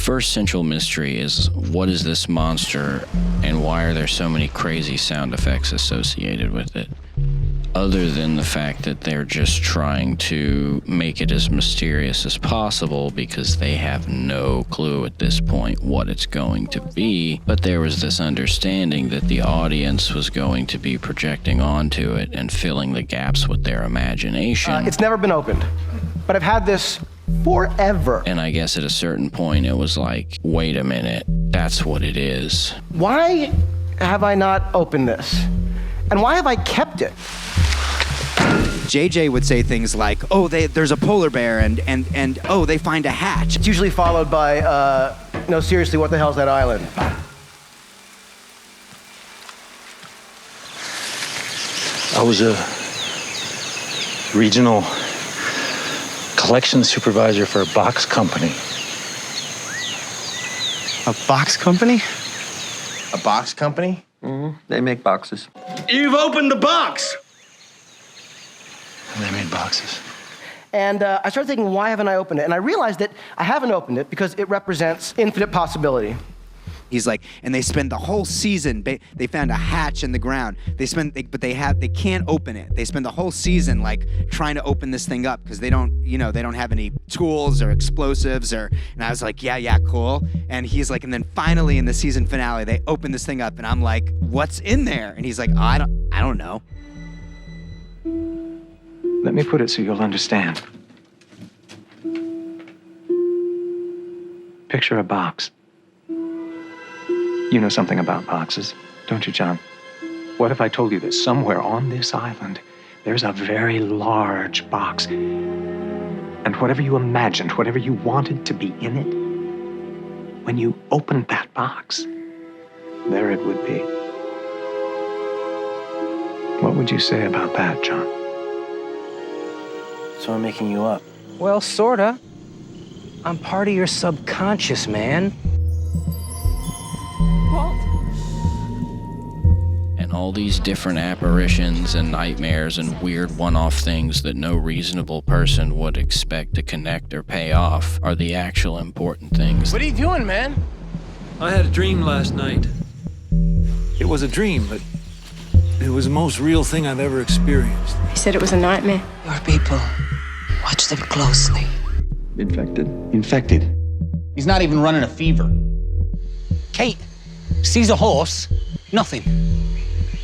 first central mystery is, what is this monster and why are there so many crazy sound effects associated with it? Other than the fact that they're just trying to make it as mysterious as possible because they have no clue at this point what it's going to be, but there was this understanding that the audience was going to be projecting onto it and filling the gaps with their imagination. It's never been opened, but I've had this forever. And I guess at a certain point it was like, wait a minute, that's what it is. Why have I not opened this? And why have I kept it? JJ would say things like, oh, there's a polar bear and oh, they find a hatch. It's usually followed by, no, seriously, what the hell's that island? I was a regional collection supervisor for a box company. A box company? A box company? Mm-hmm. They make boxes. You've opened the box! And they made boxes. And I started thinking, why haven't I opened it? And I realized that I haven't opened it because it represents infinite possibility. He's like, and they spend the whole season, they found a hatch in the ground. But they can't open it. They spend the whole season like trying to open this thing up because they don't have any tools or explosives and I was like, yeah, cool. And he's like, and then finally in the season finale, they open this thing up and I'm like, what's in there? And he's like, I don't know. Let me put it so you'll understand. Picture a box. You know something about boxes, don't you, John? What if I told you that somewhere on this island, there's a very large box, and whatever you imagined, whatever you wanted to be in it, when you opened that box, there it would be. What would you say about that, John? So I'm making you up. Well, sorta. I'm part of your subconscious, man. And all these different apparitions and nightmares and weird one-off things that no reasonable person would expect to connect or pay off are the actual important things. What are you doing, man? I had a dream last night. It was a dream, but it was the most real thing I've ever experienced. He said it was a nightmare. Your people, watch them closely. Infected? Infected. He's not even running a fever. Kate sees a horse, nothing.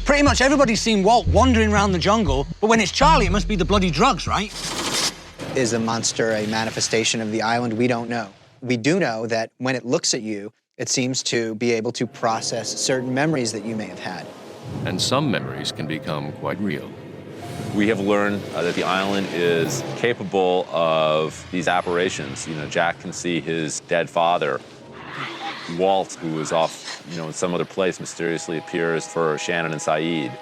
Pretty much everybody's seen Walt wandering around the jungle, but when it's Charlie, it must be the bloody drugs, right? Is the monster a manifestation of the island? We don't know. We do know that when it looks at you, it seems to be able to process certain memories that you may have had. And some memories can become quite real. We have learned that the island is capable of these apparitions. You know, Jack can see his dead father. Walt, who is off, in some other place, mysteriously appears for Shannon and Saeed.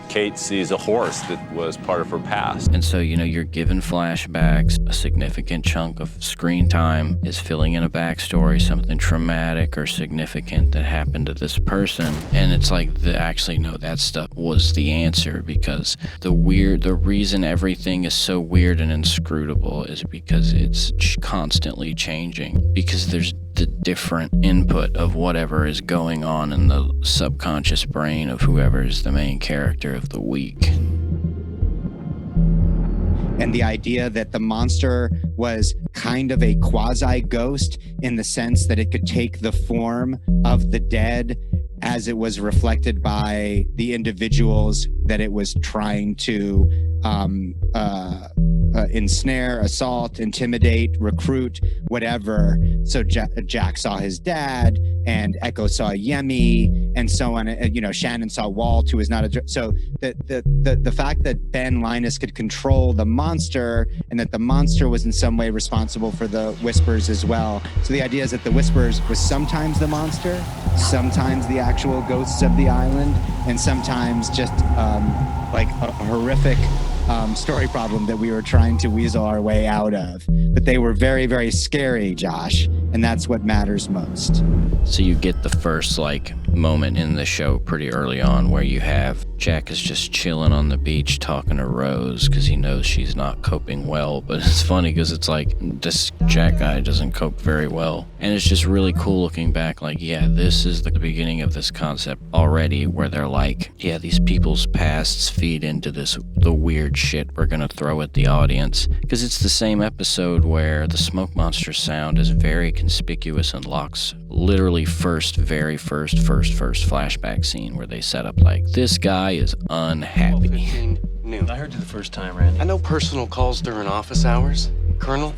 Kate sees a horse that was part of her past. And so, you're given flashbacks. A significant chunk of screen time is filling in a backstory, something traumatic or significant that happened to this person. And it's like, actually, no, that stuff was the answer, because the reason everything is so weird and inscrutable is because it's constantly changing, because there's the different input of whatever is going on in the subconscious brain of whoever is the main character of the week. And the idea that the monster was kind of a quasi-ghost in the sense that it could take the form of the dead as it was reflected by the individuals that it was trying to ensnare, assault, intimidate, recruit, whatever. So Jack saw his dad, and Echo saw Yemi, and so on. Shannon saw Walt, who is not a. So the fact that Ben Linus could control the monster, and that the monster was in some way responsible for the whispers as well. So the idea is that the whispers was sometimes the monster, sometimes the actual ghosts of the island, and sometimes just like a horrific story problem that we were trying to weasel our way out of. But they were very, very scary, Josh, and that's what matters most. So you get the first moment in the show pretty early on where you have Jack is just chilling on the beach talking to Rose because he knows she's not coping well. But it's funny because it's like, this Jack guy doesn't cope very well. And it's just really cool looking back, like, yeah, this is the beginning of this concept already, where they're like, yeah, these people's pasts feed into the weird shit we're gonna throw at the audience. Because it's the same episode where the smoke monster sound is very conspicuous in Locke's literally very first flashback scene, where they set up like, this guy is unhappy. Noon. I heard you the first time, Randy. I know personal calls during office hours, Colonel.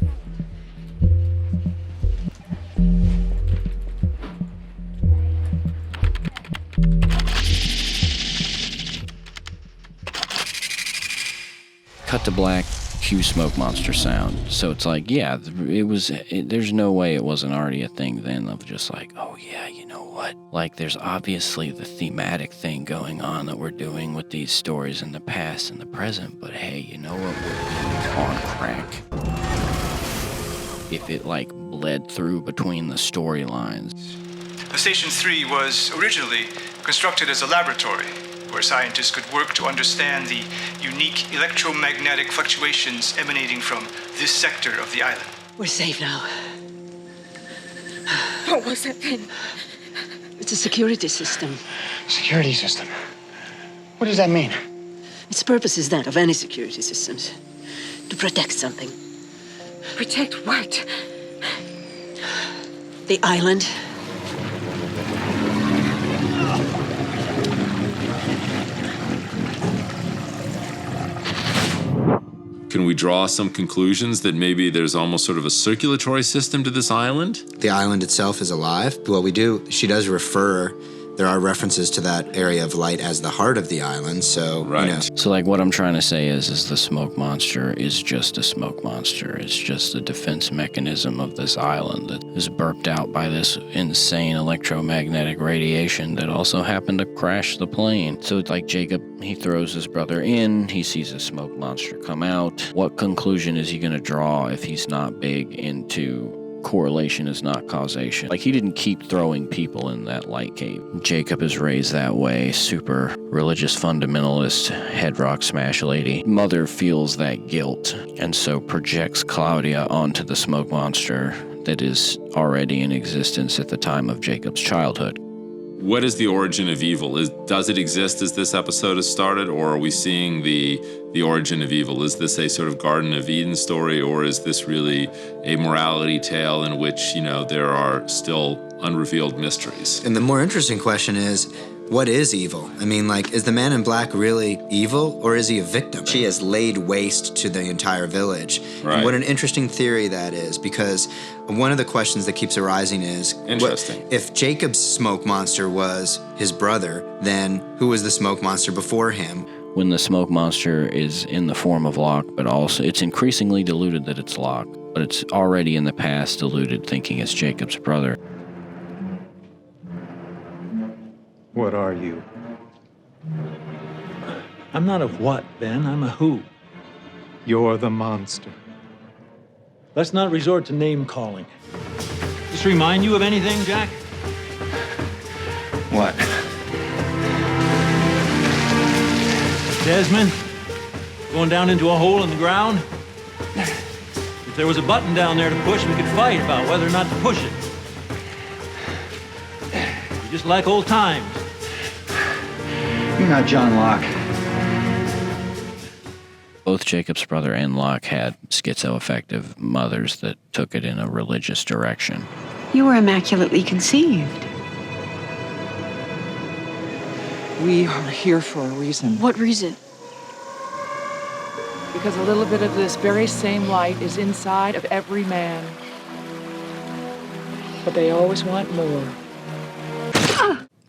Cut to black, cue smoke monster sound. So it's like, yeah, there's no way it wasn't already a thing then of just like, oh yeah, you know what? Like, there's obviously the thematic thing going on that we're doing with these stories in the past and the present, but hey, you know what would be on crack? If it like bled through between the storylines. The Station 3 was originally constructed as a laboratory where scientists could work to understand the unique electromagnetic fluctuations emanating from this sector of the island. We're safe now. What was that thing? It's a security system. Security system? What does that mean? Its purpose is that of any security systems. To protect something. Protect what? The island. Can we draw some conclusions that maybe there's almost sort of a circulatory system to this island? The island itself is alive. Well, she does refer, there are references to that area of light as the heart of the island, so, right. You know. So like what I'm trying to say is the smoke monster is just a smoke monster. It's just a defense mechanism of this island that is burped out by this insane electromagnetic radiation that also happened to crash the plane. So it's like Jacob, he throws his brother in, he sees a smoke monster come out. What conclusion is he going to draw if he's not big into correlation is not causation? Like, he didn't keep throwing people in that light cave. Jacob is raised that way, super religious fundamentalist, head rock smash lady. Mother feels that guilt and so projects Claudia onto the smoke monster that is already in existence at the time of Jacob's childhood. What is the origin of evil? Does it exist as this episode has started, or are we seeing the origin of evil? Is this a sort of Garden of Eden story, or is this really a morality tale in which, you know, there are still unrevealed mysteries? And the more interesting question is, what is evil? I mean, like, is the man in black really evil, or is he a victim? She has laid waste to the entire village. Right. And what an interesting theory that is, because one of the questions that keeps arising is, interesting. If Jacob's smoke monster was his brother, then who was the smoke monster before him? When the smoke monster is in the form of Locke, but also it's increasingly diluted that it's Locke, but it's already in the past diluted thinking it's Jacob's brother. What are you? I'm not a what, Ben. I'm a who. You're the monster. Let's not resort to name-calling. This remind you of anything, Jack? What? Desmond? Going down into a hole in the ground? If there was a button down there to push, we could fight about whether or not to push it. Just like old times. You're not John Locke. Both Jacob's brother and Locke had schizoaffective mothers that took it in a religious direction. You were immaculately conceived. We are here for a reason. What reason? Because a little bit of this very same light is inside of every man. But they always want more.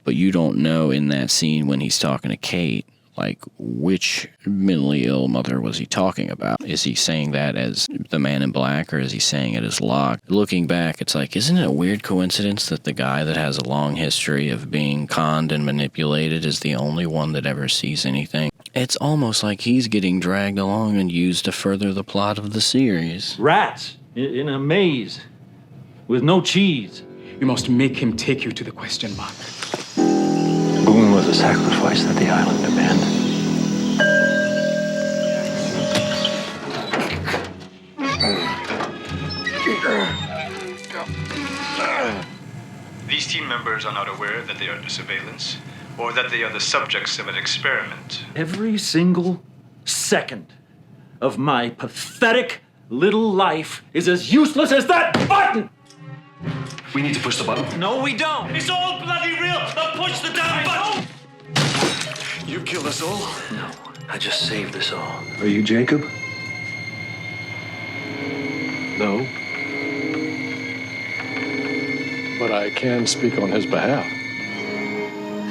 But you don't know in that scene when he's talking to Kate, like, which mentally ill mother was he talking about? Is he saying that as the man in black, or is he saying it as Locke? Looking back, it's like, isn't it a weird coincidence that the guy that has a long history of being conned and manipulated is the only one that ever sees anything? It's almost like he's getting dragged along and used to further the plot of the series. Rats in a maze with no cheese. You must make him take you to the question mark. Boone was a sacrifice that the island demanded. team members are not aware that they are under surveillance or that they are the subjects of an experiment. Every single second of my pathetic little life is as useless as that button! We need to push the button. No, we don't. It's all bloody real. Now push the damn button! You killed us all? No, I just saved us all. Are you Jacob? No. But I can speak on his behalf.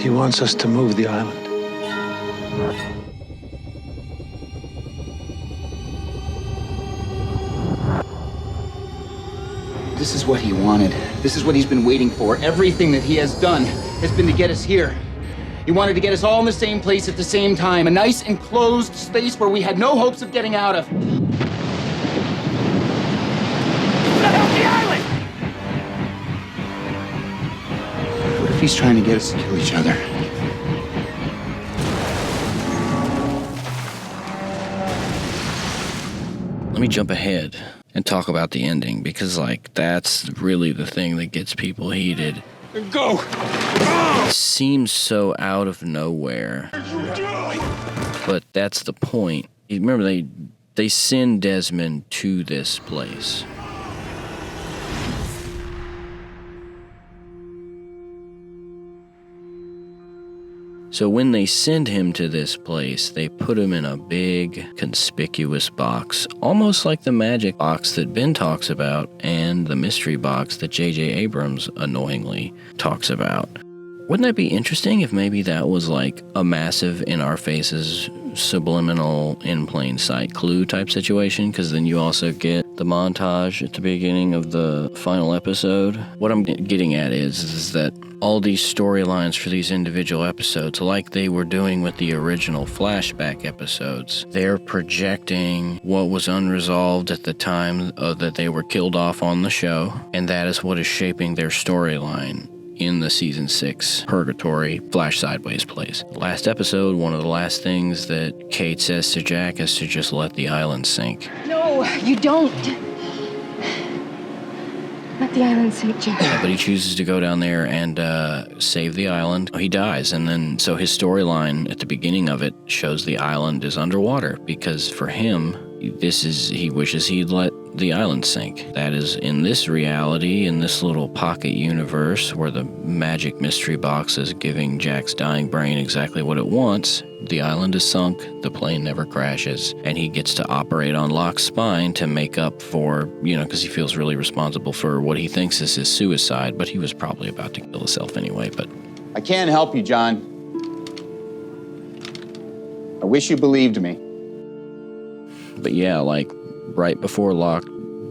He wants us to move the island. This is what he wanted. This is what he's been waiting for. Everything that he has done has been to get us here. He wanted to get us all in the same place at the same time. A nice enclosed space where we had no hopes of getting out of. What if he's trying to get us to kill each other? Let me jump ahead and talk about the ending, because, like, that's really the thing that gets people heated. Go! It seems so out of nowhere, but that's the point. Remember, they send Desmond to this place. So when they send him to this place, they put him in a big, conspicuous box, almost like the magic box that Ben talks about and the mystery box that J.J. Abrams annoyingly talks about. Wouldn't that be interesting if maybe that was like a massive in-our-faces, subliminal, in plain sight clue type situation? Because then you also get the montage at the beginning of the final episode. What I'm getting at is that all these storylines for these individual episodes, like they were doing with the original flashback episodes, they're projecting what was unresolved at the time that they were killed off on the show, and that is what is shaping their storyline in the season 6 purgatory flash sideways place. Last episode, one of the last things that Kate says to Jack is to just let the island sink. No, you don't. Let the island sink, Jack. But he chooses to go down there and save the island. He dies, and then so his storyline at the beginning of it shows the island is underwater, because for him, he wishes he'd let the island sink. That is, in this reality, in this little pocket universe where the magic mystery box is giving Jack's dying brain exactly what it wants, the island is sunk, the plane never crashes, and he gets to operate on Locke's spine to make up for, because he feels really responsible for what he thinks is his suicide, but he was probably about to kill himself anyway. But I can't help you, John. I wish you believed me. But yeah, like, right before Locke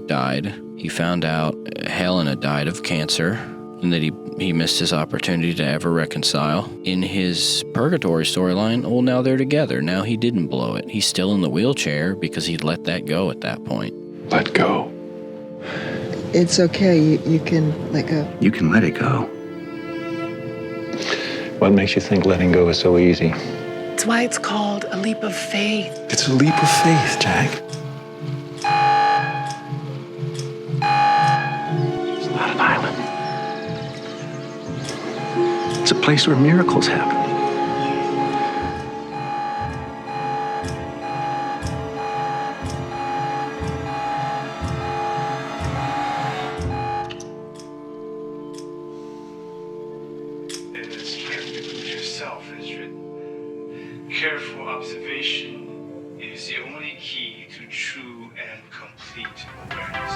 died, he found out Helen had died of cancer, and that he missed his opportunity to ever reconcile. In his purgatory storyline, well, now they're together. Now he didn't blow it. He's still in the wheelchair because he'd let that go at that point. Let go. It's okay. You can let go. You can let it go. What makes you think letting go is so easy? That's why it's called a leap of faith. It's a leap of faith, Jack. It's not an island. It's a place where miracles happen. Careful observation is the only key to true and complete awareness.